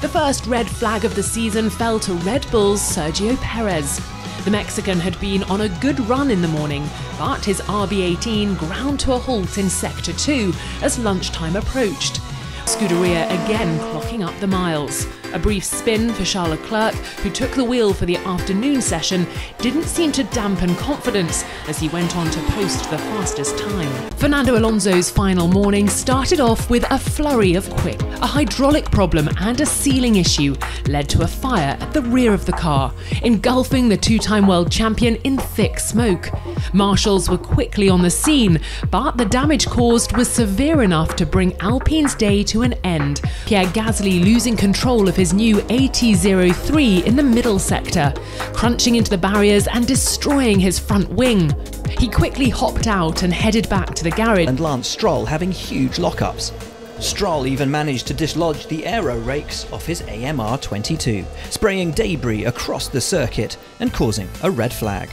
The first red flag of the season fell to Red Bull's Sergio Perez. The Mexican had been on a good run in the morning, but his RB18 ground to a halt in Sector 2 as lunchtime approached. Scuderia again clocking up the miles. A brief spin for Charles Leclerc, who took the wheel for the afternoon session, didn't seem to dampen confidence as he went on to post the fastest time. Fernando Alonso's final morning started off with a flurry of quick. A hydraulic problem and a sealing issue led to a fire at the rear of the car, engulfing the two-time world champion in thick smoke. Marshals were quickly on the scene, but the damage caused was severe enough to bring Alpine's day to an end. Pierre Gasly losing control of his new AT03 in the middle sector, crunching into the barriers and destroying his front wing. He quickly hopped out and headed back to the garage. And Lance Stroll having huge lockups. Stroll even managed to dislodge the aero rakes off his AMR22, spraying debris across the circuit and causing a red flag.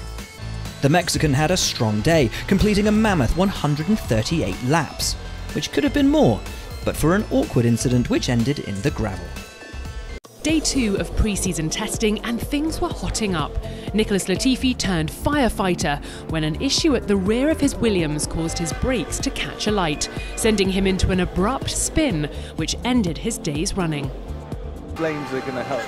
The Mexican had a strong day, completing a mammoth 138 laps, which could have been more, but for an awkward incident which ended in the gravel. Day 2 of pre-season testing and things were hotting up. Nicholas Latifi turned firefighter when an issue at the rear of his Williams caused his brakes to catch alight, sending him into an abrupt spin which ended his day's running. Flames are going to help.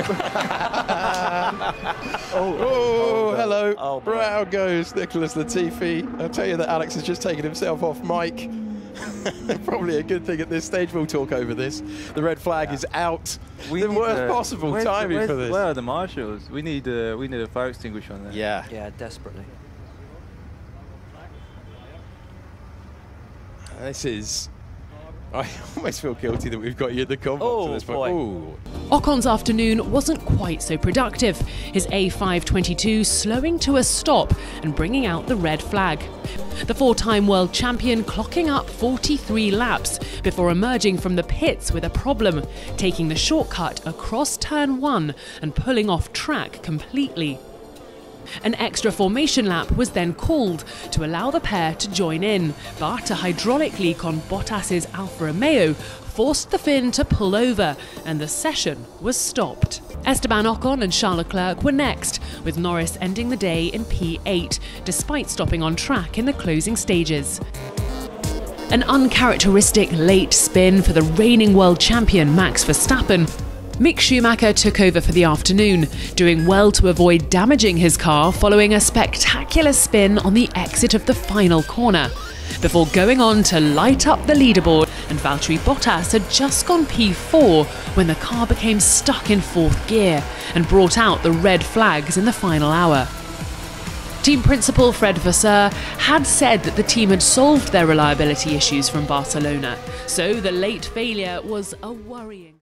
Hello. Oh, How goes Nicholas Latifi? I'll tell you that Alex has just taken himself off mic. Probably a good thing at this stage. We'll talk over this. The red flag is out. The worst possible timing for this. Where are the marshals? We need a fire extinguisher on there. Yeah, desperately. This is... I almost feel guilty that we've got you in the combo to this point. Ooh. Ocon's afternoon wasn't quite so productive, his A522 slowing to a stop and bringing out the red flag. The four-time world champion clocking up 43 laps before emerging from the pits with a problem, taking the shortcut across turn 1 and pulling off track completely. An extra formation lap was then called to allow the pair to join in, but a hydraulic leak on Bottas's Alfa Romeo forced the Finn to pull over and the session was stopped. Esteban Ocon and Charles Leclerc were next, with Norris ending the day in P8, despite stopping on track in the closing stages. An uncharacteristic late spin for the reigning world champion Max Verstappen. Mick Schumacher took over for the afternoon, doing well to avoid damaging his car following a spectacular spin on the exit of the final corner, before going on to light up the leaderboard, and Valtteri Bottas had just gone P4 when the car became stuck in 4th gear and brought out the red flags in the final hour. Team principal Fred Vasseur had said that the team had solved their reliability issues from Barcelona, so the late failure was a worrying